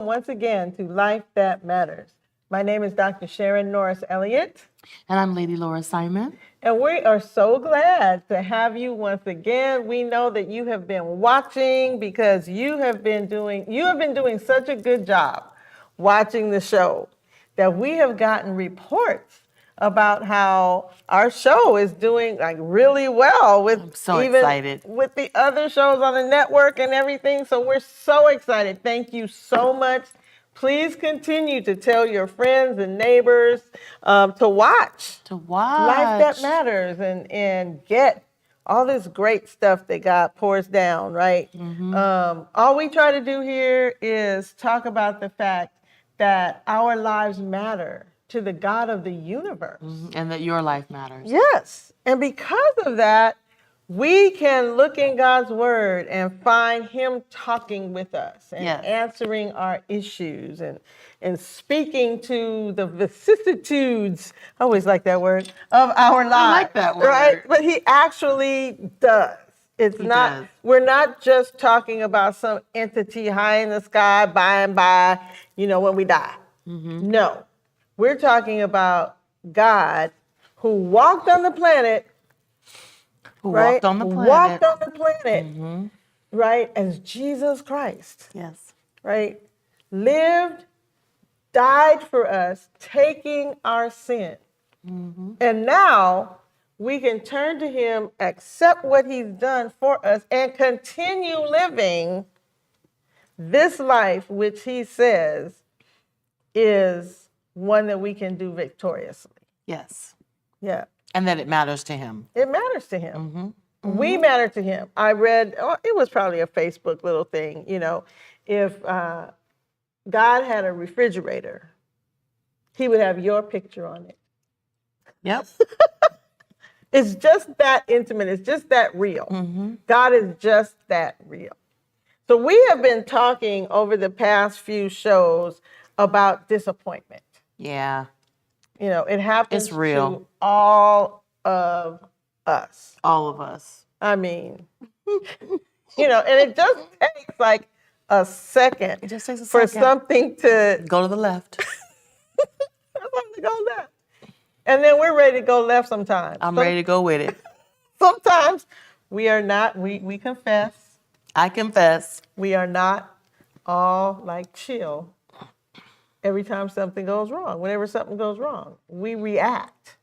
Once again to Life That Matters. My name is Dr. Sharon Norris Elliott. And I'm Lady Laura Simon. And we are so glad to have you once again. We know that you have been watching because you have been doing such a good job watching the show that we have gotten reports about how our show is doing like really well with I'm so excited with the other shows on the network and everything. So we're so excited. Thank you so much. Please continue to tell your friends and neighbors to watch Life That Matters and get all this great stuff that God pours down, right? Mm-hmm. All we try to do here is talk about the fact that our lives matter to the God of the universe. Mm-hmm. And that your life matters. Yes. And because of that, we can look in God's word and find him talking with us and answering our issues and speaking to the vicissitudes, I always like that word, of our lives. I like that word. Right? But he actually does. We're not just talking about some entity high in the sky by and by, when we die. Mm-hmm. No, we're talking about God who walked on the planet. Walked on the planet, mm-hmm. right, as Jesus Christ. Yes. Right, lived, died for us, taking our sin. Mm-hmm. And now we can turn to him, accept what he's done for us, and continue living this life, which he says is one that we can do victoriously. Yes. Yeah. And that it matters to him. It matters to him. Mm-hmm. Mm-hmm. We matter to him. I read, it was probably a Facebook little thing, if God had a refrigerator, he would have your picture on it. Yep. It's just that intimate. It's just that real. Mm-hmm. God is just that real. So we have been talking over the past few shows about disappointment. Yeah. It happens it's real. To all of us. All of us. I mean, and it just takes like a second. It just takes for something to go to the left. Something to go left. And then we're ready to go left sometimes. I'm ready to go with it. Sometimes we are not, we confess. I confess. We are not all like chill. Every time something goes wrong, whenever something goes wrong, we react.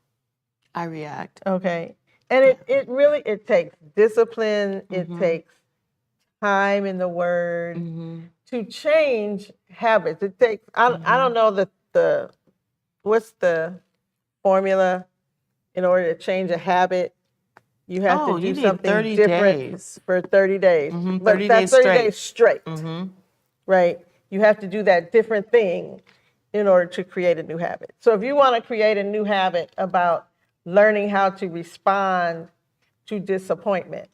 I react. Okay. And it really takes discipline. Mm-hmm. It takes time in the word mm-hmm. to change habits. It takes, I don't know what's the formula in order to change a habit. You have to do something 30 different days. For 30 days. Mm-hmm. But 30 that's days 30 days straight. Mm-hmm. Right? You have to do that different thing in order to create a new habit. So if you want to create a new habit about learning how to respond to disappointment.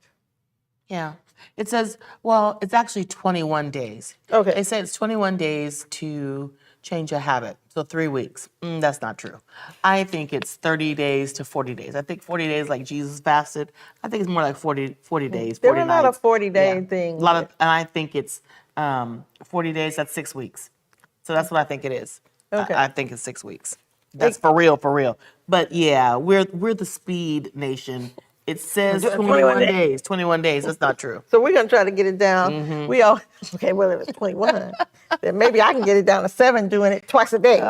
Yeah. It says, well, it's actually 21 days. Okay. They say it's 21 days to change a habit. So 3 weeks. That's not true. I think it's 30 days to 40 days. I think 40 days like Jesus fasted. I think it's more like 40 days. There were not a 40-day thing. And I think it's 40 days, that's 6 weeks. So that's what I think it is. Okay. I think it's 6 weeks. That's for real. But yeah, we're the speed nation. It says 21 days. 21 days. That's not true. So we're going to try to get it down. Mm-hmm. Well, if it's 21, then maybe I can get it down to 7 doing it twice a day.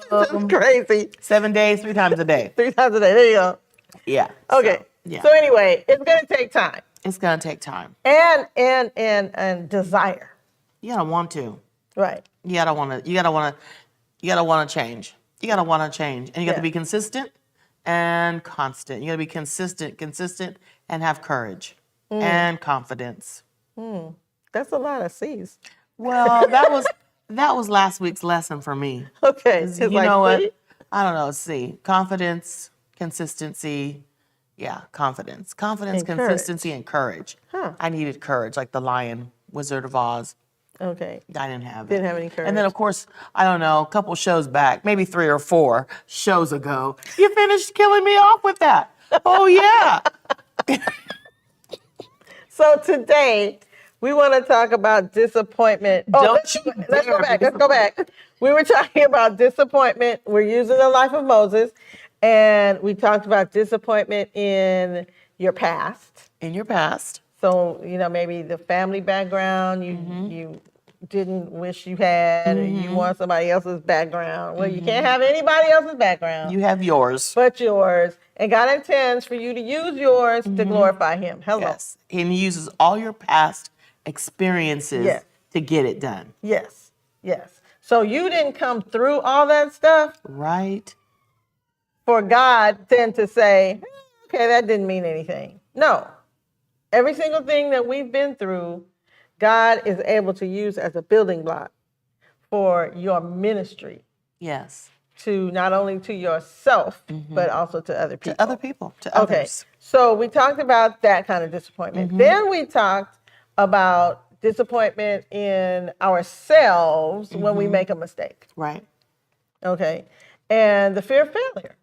That's crazy. 7 days, 3 times a day. 3 times a day. There you go. Yeah. Okay. So anyway, it's going to take time. It's going to take time. And desire. You got to want to. Right. You gotta want to change. You gotta want to change, and you got to be consistent and constant. You gotta be consistent, and have courage and confidence. That's a lot of C's. Well, that was last week's lesson for me. Okay. You know what? I don't know. See, confidence, consistency. Yeah, confidence, and consistency, and courage. Huh. I needed courage, like the lion, Wizard of Oz. Okay. I didn't have it. Didn't have any courage. And then, of course, I don't know, a couple shows back, maybe 3 or 4 shows ago, you finished killing me off with that. Oh, yeah. So today, We want to talk about disappointment. Oh, Don't let's you go dare back. be Let's go back. We were talking about disappointment. We're using the life of Moses, and we talked about disappointment in your past. In your past. So, maybe the family background you didn't wish you had, or you want somebody else's background. Well, you can't have anybody else's background. You have yours. But yours. And God intends for you to use yours to glorify Him. Hello. Yes. And He uses all your past experiences Yes. to get it done. Yes. Yes. So you didn't come through all that stuff Right? for God then to say, okay, that didn't mean anything. No. Every single thing that we've been through, God is able to use as a building block for your ministry, Yes. to not only to yourself, but also to other people. To other people, to Okay, others. so we talked about that kind of disappointment. Then we talked about disappointment in ourselves when we make a mistake. Right. Okay, and the fear of failure,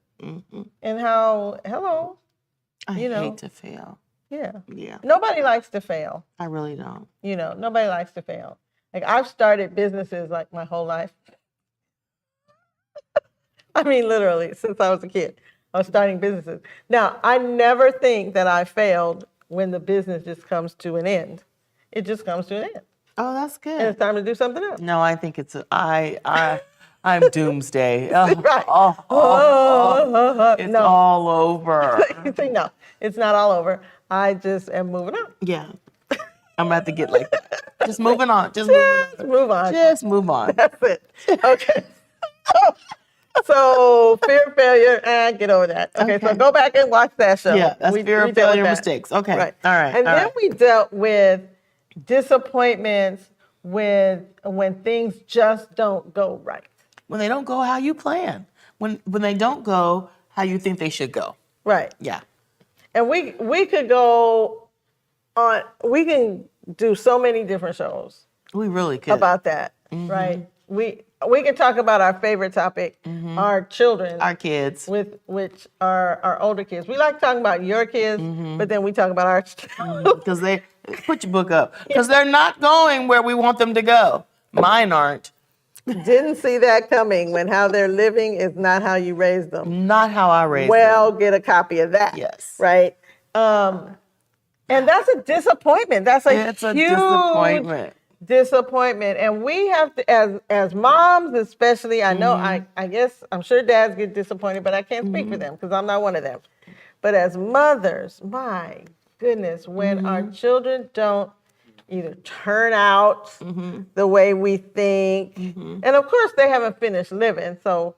and how, hello, I You know. hate to fail. yeah, Yeah. nobody likes to fail. I really don't. Nobody likes to fail. Like, I've started businesses like my whole life. I mean, literally, since I was a kid, I was starting businesses. Now, I never think that I failed when the business just comes to an end. It just comes to an end, Oh, that's and good. it's time to do something else. No, I think I'm doomsday. Oh, Right. it's No. all over. You say, no, it's not all over. I just am moving on. Yeah. I'm gonna have to get like that. Just moving on. Just moving on. Just move on. Just move on. That's it. Okay. So fear of failure, get over that. Okay, so Okay. go back and watch that show. Yeah, that's fear we of dealt with failure, that. mistakes. Okay. Right. All right. And all then right. we dealt with disappointments when things just don't go right. When they don't go how you plan. When they don't go how you think they should go. Right. Yeah. And we could go on. We can do so many different shows We really could. about that. Right. We can talk about our favorite topic, our children. our kids. With which are our older kids. We like talking about your kids, but then we talk about our children. Because they put your book up. Because they're not going where we want them to go. Mine aren't. Didn't see that coming when how they're living is not how you raise them. Not how I raised them. Well, get a copy of that. Yes. Right. And that's a disappointment. That's a It's a huge disappointment. disappointment. And we have to, as moms especially, I know, I guess, I'm sure dads get disappointed, but I can't speak for them because I'm not one of them. But as mothers, my goodness, when our children don't either turn out the way we think, and of course they haven't finished living, so.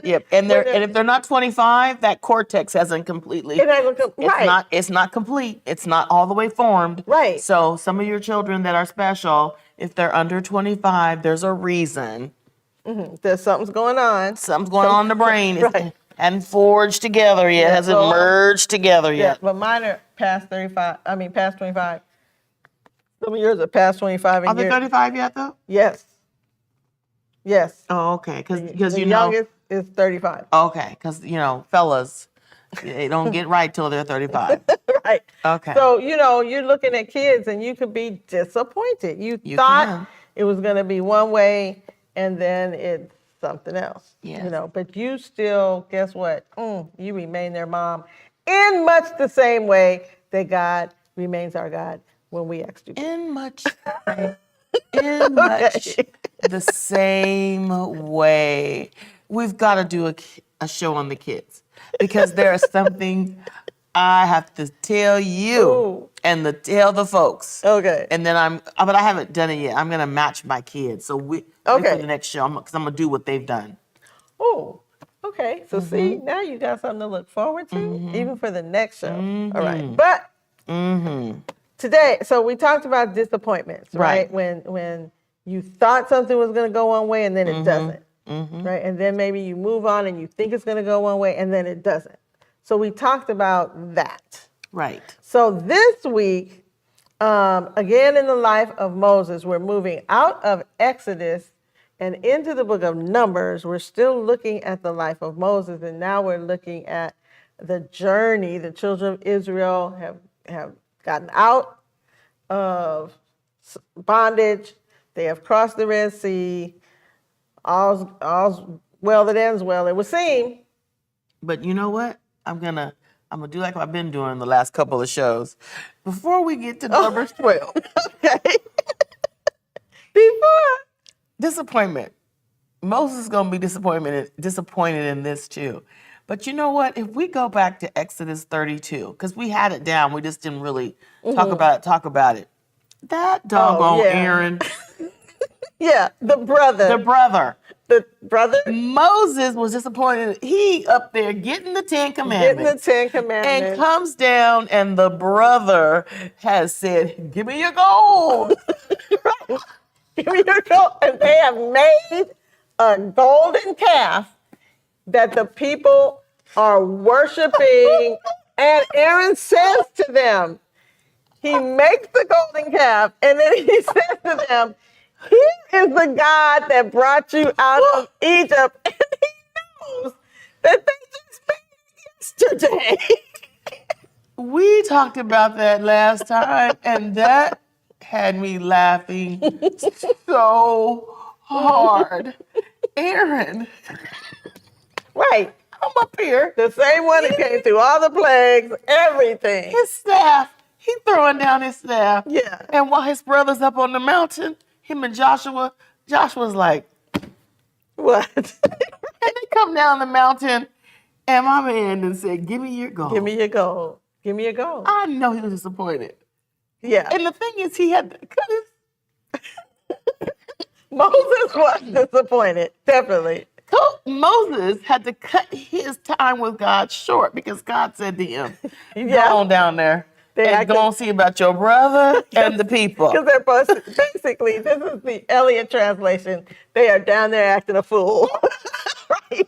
Yep. And if they're not 25, that cortex hasn't completely. It hasn't right. It's not complete. It's not all the way formed. Right. So some of your children that are special, if they're under 25, there's a reason. There's something's going on. Something's going on in the brain. It Right. hasn't forged together yet. Yeah, Hasn't so- merged together Yeah, yet. but mine are past 35. I mean, past 25. Some of yours are past 25. Are And they yours. 35 yet though? Yes. Yes. Oh, okay. Because The you know. youngest is 35. Okay. Because fellas, they don't get right till they're 35. Right. Okay. So, you're looking at kids and you could be disappointed. You thought can. it was going to be one way and then it's something else. Yes. But you still, guess what? You remain their mom in much the same way that God remains our God when we ask you. in much the same way. We've got to do a show on the kids because there is something I have to tell you Ooh. and tell the folks. Okay. And then but I haven't done it yet. I'm gonna match my kids. So wait Okay. for the next show because I'm gonna do what they've done. Oh, okay. So see, now you got something to look forward to, even for the next show. All right. But today, so we talked about disappointments, right? Right. When you thought something was going to go one way and then it doesn't, right? And then maybe you move on and you think it's going to go one way and then it doesn't. So we talked about that. Right. So this week, again in the life of Moses, we're moving out of Exodus and into the book of Numbers. We're still looking at the life of Moses, and now we're looking at the journey the children of Israel have gotten out of bondage. They have crossed the Red Sea. All's well that ends well, it would seem. But you know what? I'm gonna do like I've been doing the last couple of shows. Before we get to Numbers 12, Okay. Before. disappointment. Moses is gonna be disappointed in this too. But you know what? If we go back to Exodus 32, because we had it down, we just didn't really talk about it. That doggone yeah. Aaron, Yeah, the brother. the The brother Moses was disappointed. He up there getting the Ten getting Commandments. the Ten And Commandments. comes down, and the brother has said, "Give me your gold." Right. Give me your gold. And they have made a golden calf that the people are worshiping. And Aaron says to them, he makes the golden calf, and then he says to them, "Here is the God that brought you out of Egypt." And he knows that they just made it yesterday. We talked about that last time, and that had me laughing so hard. Aaron, Right. I'm up here. The same one that came through all the plagues, everything. His staff, he throwing down his staff. Yeah. And while his brother's up on the mountain, him and Joshua's like, What? and they come down the mountain, and my man then said, "Give me your gold." Give me your gold. Give me your gold. I know he was disappointed. Yeah. And the thing is, he had to cut his. Moses was disappointed, definitely. Moses had to cut his time with God short because God said to him, Yeah. "Go on down there They and acted- go and see about your brother and the people." Because they're basically, this is the Elliott translation. They are down there acting a fool. Right?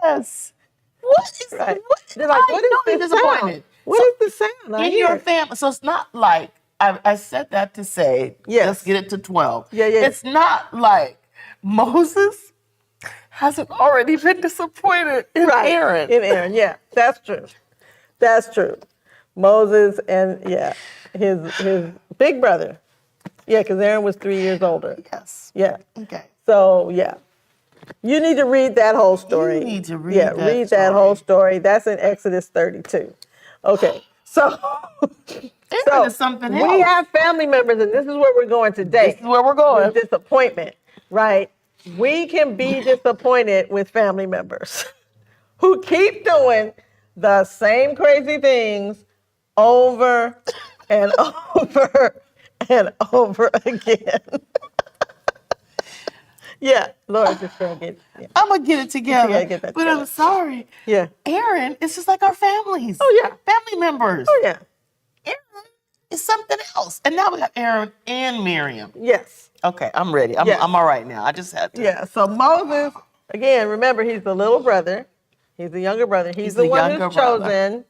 Yes. What is Right. what? They're like, I what know is he's this disappointed. sound? What is the sound? I In hear your it. family, so it's not like I said that to say, Yes. let's get it to 12. Yeah, yeah. It's not like Moses hasn't already been disappointed in Right. Aaron. In Aaron, yeah. That's true. That's true. Moses and, yeah, his big brother. Yeah, because Aaron was 3 years older. Yes. Yeah. Okay. So, yeah. You need to read that whole story. You need to read yeah, that read that whole story. That's in Exodus 32. Okay. So, Aaron is something else. we have family members, and this is where we're going today. This is where we're going. With disappointment, right? We can be disappointed with family members who keep doing the same crazy things over and over and over again. Yeah, Lord, just gonna get. Yeah. I'm going to get it together. gotta get that but I'm together. sorry. Yeah. Aaron is just like our families. Oh, yeah. Family members. Oh yeah. Aaron is something else. And now we got Aaron and Miriam. Yes. Okay, I'm ready. I'm, Yes. I'm all right now. I just had to. Yeah. So Moses, again, remember he's the little brother. He's the younger brother. He's the one younger who's brother. chosen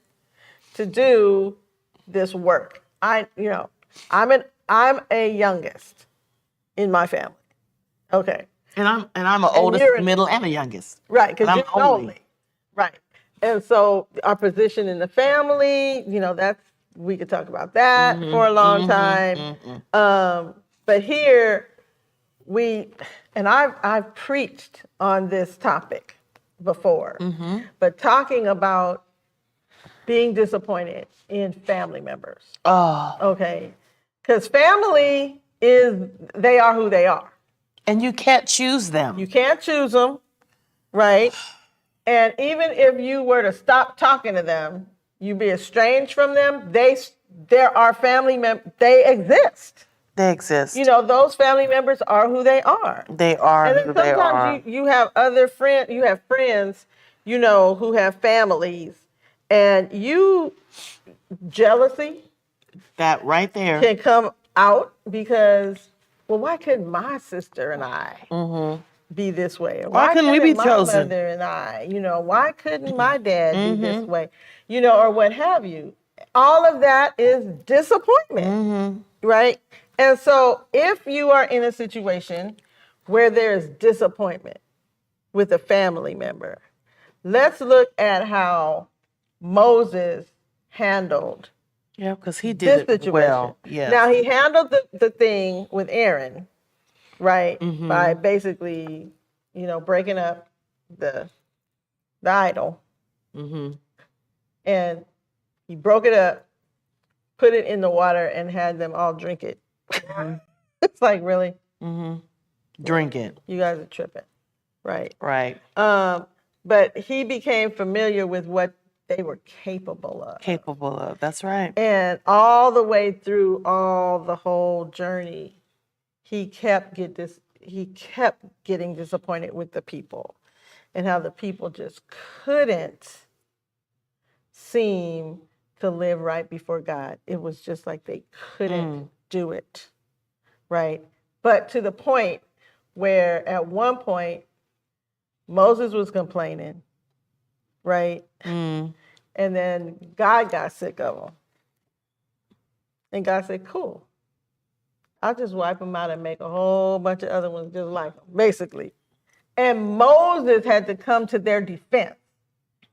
to do this work. I'm a youngest in my family. Okay. And I'm an oldest, you're- middle, and a youngest. Right, because And you're I'm only. only. Right. And so our position in the family, we could talk about that for a long time. But here I've preached on this topic before, but talking about being disappointed in family members. Oh, Okay. Because family they are who they are. and you can't choose them. You can't choose them, right? And even if you were to stop talking to them, you be estranged from them, there are family members, they exist. They exist. Those family members are who they are. They are And who then they are. sometimes you have other friends, you have friends, who have families, and jealousy That right there. can come out because, well, why couldn't my sister and I be this way? Or Why couldn't we be my chosen? mother and I, why couldn't my dad be this way? Or what have you. All of that is disappointment, right? And so if you are in a situation where there's disappointment with a family member, let's look at how Moses handled Yeah, because he this did it situation. well. Yes. Now he handled the thing with Aaron, right? Mm-hmm. By basically, breaking up the idol. Mm-hmm. And he broke it up, put it in the water, and had them all drink it. Mm-hmm. It's like, really? Mm-hmm. Drink it. You guys are tripping. Right. Right. But he became familiar with what they were capable of. Capable of. That's right. And all the way through the whole journey, he kept getting disappointed with the people and how the people just couldn't seem to live right before God. It was just like they couldn't do it. Right. But to the point where at one point Moses was complaining, right? Mm. And then God got sick of him. And God said, cool. I'll just wipe them out and make a whole bunch of other ones just like them, basically. And Moses had to come to their defense.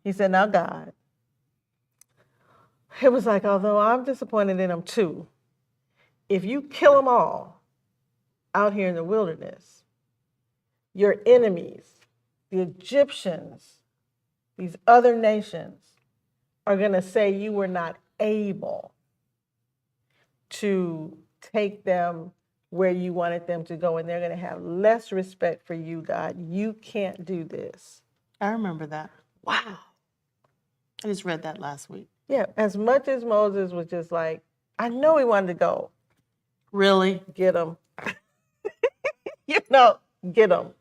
He said, now, God, it was like, although I'm disappointed in them too, if you kill them all out here in the wilderness, your enemies, the Egyptians, these other nations, are going to say you were not able to take them where you wanted them to go, and they're going to have less respect for you, God. You can't do this. I remember that. Wow. I just read that last week. Yeah, as much as Moses was just like, I know he wanted to go. Really? Get him. Get him.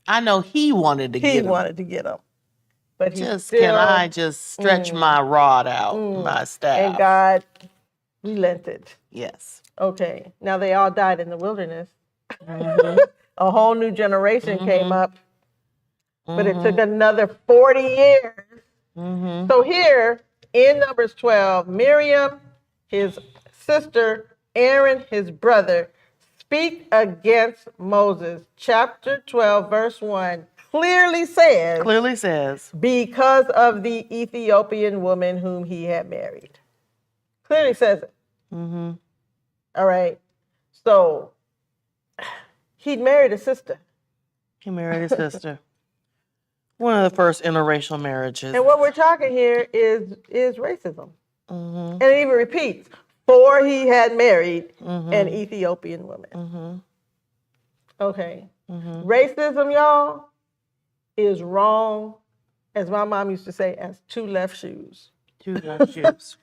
I know he wanted to get him. He wanted to get him. But can I just stretch my rod out, my staff? And God relented. Yes. Okay. Now they all died in the wilderness. A whole new generation came up. But it took another 40 years. So here in Numbers 12, Miriam, his sister, Aaron, his brother, speak against Moses. Chapter 12, verse 1 clearly says, because of the Ethiopian woman whom he had married. Clearly says it. All right. So he'd married a sister. He married his sister. One of the first interracial marriages. And what we're talking here is racism. And it even repeats, for he had married an Ethiopian woman. Okay. Racism, y'all, is wrong, as my mom used to say, as two left shoes. Two left shoes.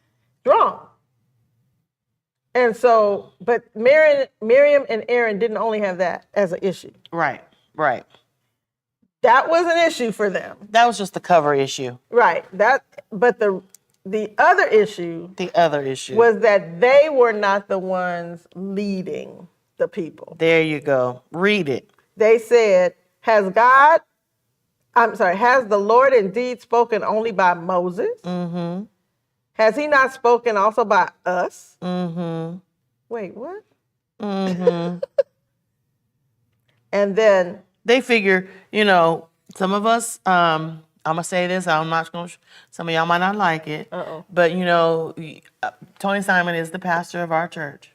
Wrong. And so, but Miriam and Aaron didn't only have that as an issue. Right. That was an issue for them. That was just the cover issue. Right. But the other issue was that they were not the ones leading the people. There you go. Read it. They said, has the Lord indeed spoken only by Moses? Has he not spoken also by us? Wait, what? And then they figure, some of us, I'm going to say this, I'm not going to, some of y'all might not like it, but Tony Simon is the pastor of our church.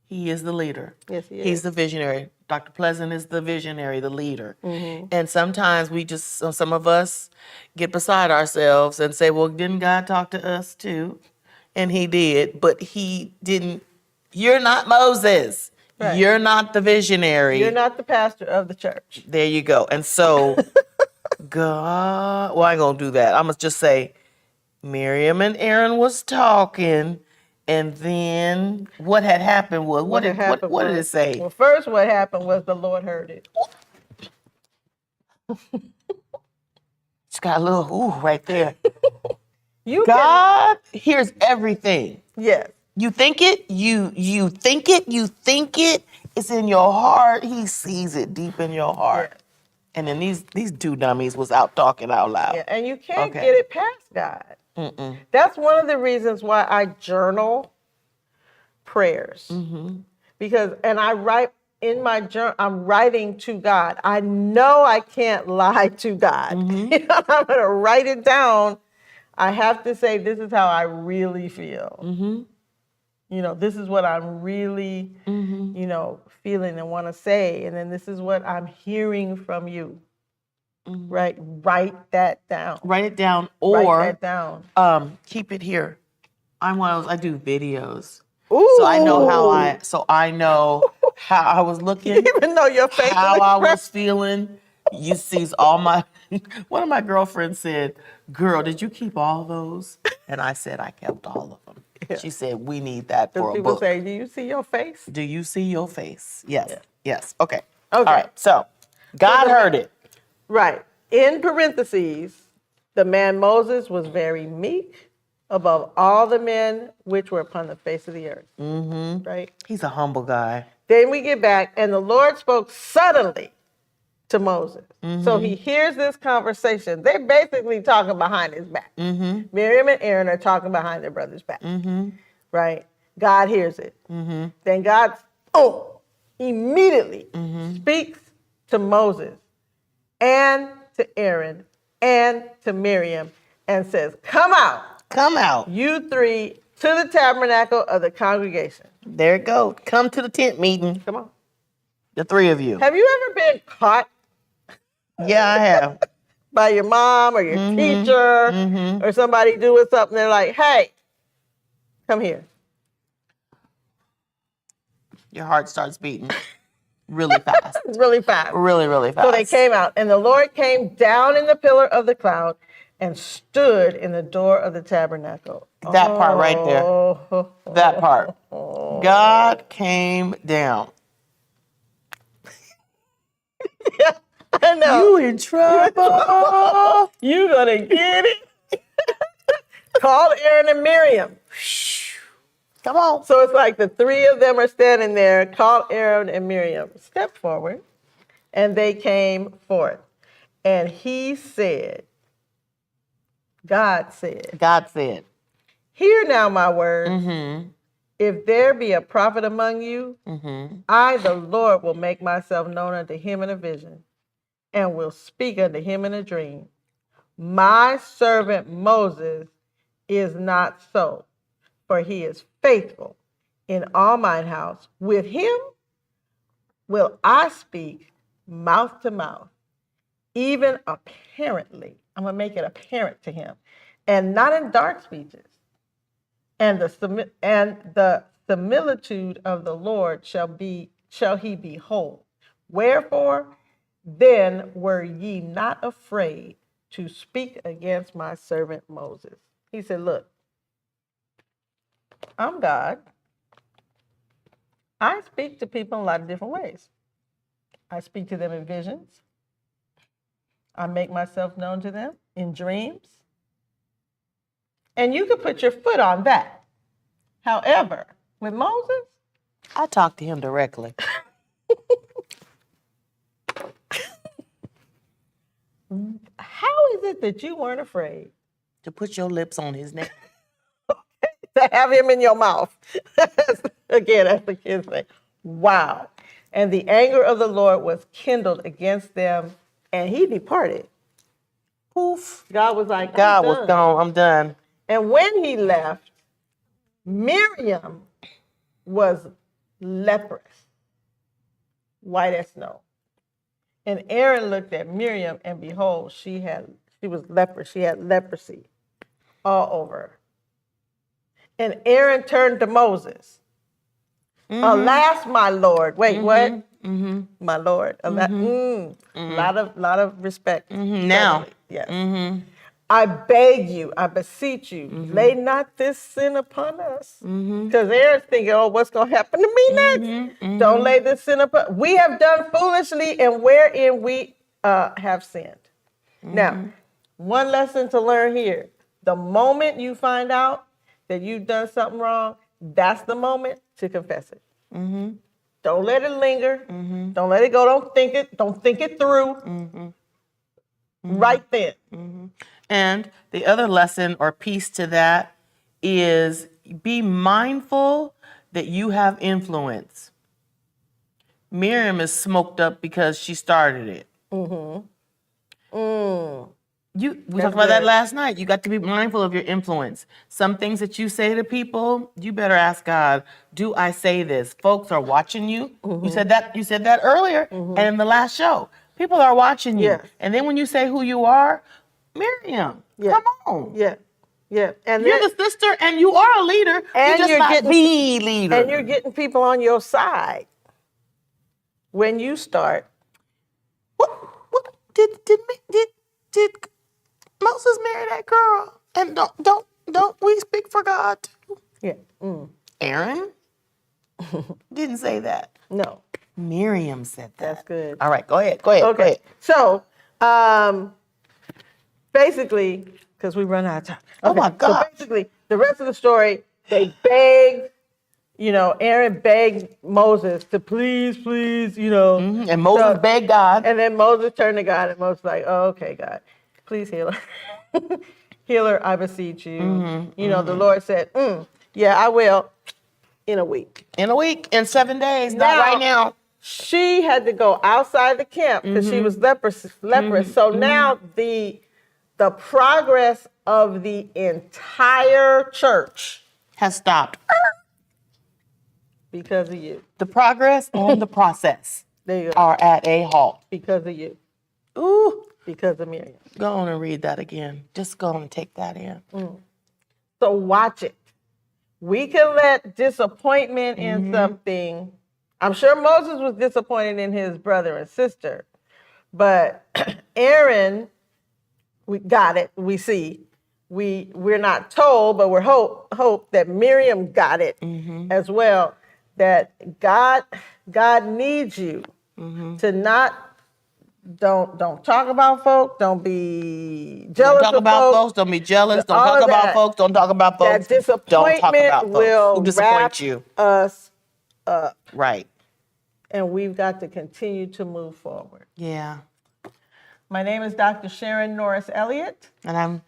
He is the leader. Yes, he is. He's the visionary. Dr. Pleasant is the visionary, the leader. And sometimes some of us get beside ourselves and say, well, didn't God talk to us too? And he did, but he didn't. You're not Moses. Right. You're not the visionary. You're not the pastor of the church. There you go. And so, God, well, I ain't going to do that. I'm going to just say, Miriam and Aaron was talking. And then what had happened was, what did it say? Well, first what happened was the Lord heard it. It's got a little ooh right there. God hears everything. Yes. You think it, you think it, it's in your heart. He sees it deep in your heart. Yeah. And then these two dummies was out talking out loud. Yeah, and you can't get it past God. That's one of the reasons why I journal prayers. Because, and I write in my journal, I'm writing to God. I know I can't lie to God. I'm going to write it down I have to say, this is how I really feel. You know, this is what I'm really, you know, feeling and want to say. And then this is what I'm hearing from you. Right? Write that down. Write it down Write or that down. keep it here. I'm one of those, I do videos. Ooh. So I know how I was looking. Even though your facial how I was expression. feeling. You see all my, one of my girlfriends said, girl, did you keep all those? And I said, I kept all of them. Yeah. She said, we need that for a People book. say, do you see your face? Do you see your face? Yes. Yeah. Yes. Okay. Okay. All right. So God heard it. Right. In parentheses, the man Moses was very meek above all the men which were upon the face of the earth. Right? He's a humble guy. Then we get back, and the Lord spoke suddenly to Moses. So he hears this conversation. They're basically talking behind his back. Miriam and Aaron are talking behind their brother's back. Right? God hears it. Then God, immediately speaks to Moses and to Aaron and to Miriam and says, come out, Come out. you three, to the tabernacle of the congregation. There it goes. Come to the tent meeting. Come on. The three of you. Have you ever been caught Yeah, I have. by your mom or your teacher or somebody doing something? They're like, hey, come here. Your heart starts beating really fast. Really fast. Really, really fast. So they came out, and the Lord came down in the pillar of the cloud and stood in the door of the tabernacle. That part right there. That part. God came down. I know. You in trouble. You gonna get it. Call Aaron and Miriam. Come on. So it's like the three of them are standing there. Call Aaron and Miriam. Step forward. And they came forth. And he said, God said, God said. hear now my words. If there be a prophet among you, I, the Lord, will make myself known unto him in a vision and will speak unto him in a dream. My servant Moses is not so, for he is faithful in all mine house. With him will I speak mouth to mouth, even apparently. I'm going to make it apparent to him, and not in dark speeches. And the similitude of the Lord shall he behold. Wherefore, then were ye not afraid to speak against my servant Moses. He said, look, I'm God. I speak to people in a lot of different ways. I speak to them in visions. I make myself known to them in dreams. And you can put your foot on that. However, with Moses, I talked to him directly. how is it that you weren't afraid To put your lips on his neck. to have him in your mouth? Again, as the kids say, wow. And the anger of the Lord was kindled against them, and he departed. Poof. God was like, God I'm was done. gone. I'm done. And when he left, Miriam was leprous, white as snow. And Aaron looked at Miriam, and behold, she was leprous. She had leprosy all over her. And Aaron turned to Moses. Alas, my Lord. Wait, what? My Lord. A lot of respect. Now. Yes. I beg you, I beseech you, lay not this sin upon us. Because Aaron's thinking, oh, what's going to happen to me next? Don't lay this sin upon. We have done foolishly, and wherein we have sinned. Now, one lesson to learn here. The moment you find out that you've done something wrong, that's the moment to confess it. Don't let it linger. Don't let it go. Don't think it through. Right then. And the other lesson or piece to that is be mindful that you have influence. Miriam is smoked up because she started it. We That's talked about that good. last night. You got to be mindful of your influence. Some things that you say to people, you better ask God, do I say this? Folks are watching you. Mm-hmm. You said that earlier and in the last show. People are watching you. Yes. And then when you say who you are, Miriam, Yeah. come on. Yeah. Yeah. And You're then, the sister and you are a leader. And You're just you're not getting- the leader. and you're getting people on your side when you start. What did Moses marry that girl? And don't we speak for God too? Yeah. Mm. Aaron didn't say that. No. Miriam said that. That's good. All right, go ahead. Go ahead. Okay. So, basically, because we run out of time. Oh my So God. basically, the rest of the story, they begged, Aaron begged Moses to please, And Moses begged God. And then Moses turned to God, and Moses was like, oh, okay, God, please heal her. Heal her, I beseech you. The Lord said, yeah, I will, in a week. In a week, in 7 days, not Now- right now. She had to go outside the camp because she was leprous. So now the progress of the entire church Has stopped. because of you. The progress and the process There you go. are at a halt. Because of you. Ooh, Because of Miriam. go on and read that again. Just go on and take that in. So watch it. We can let disappointment in something. I'm sure Moses was disappointed in his brother and sister, but Aaron, we got it. We see. We're not told, but we're hope that Miriam got it as well. That God needs you to don't talk about folk. Don't be jealous Don't talk of about folk. folks. Don't be jealous. Don't All talk of about that- folks. Don't talk about folks. That Don't talk about disappointment folks will who disappoint wrap you. us, Right. and we've got to continue to move forward. Yeah. My name is Dr. Sharon Norris Elliott. And I'm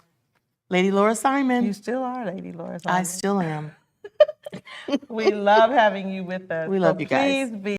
Lady Laura Simon. You still are Lady Laura. I still am. We love having you with us. We love you guys. Please be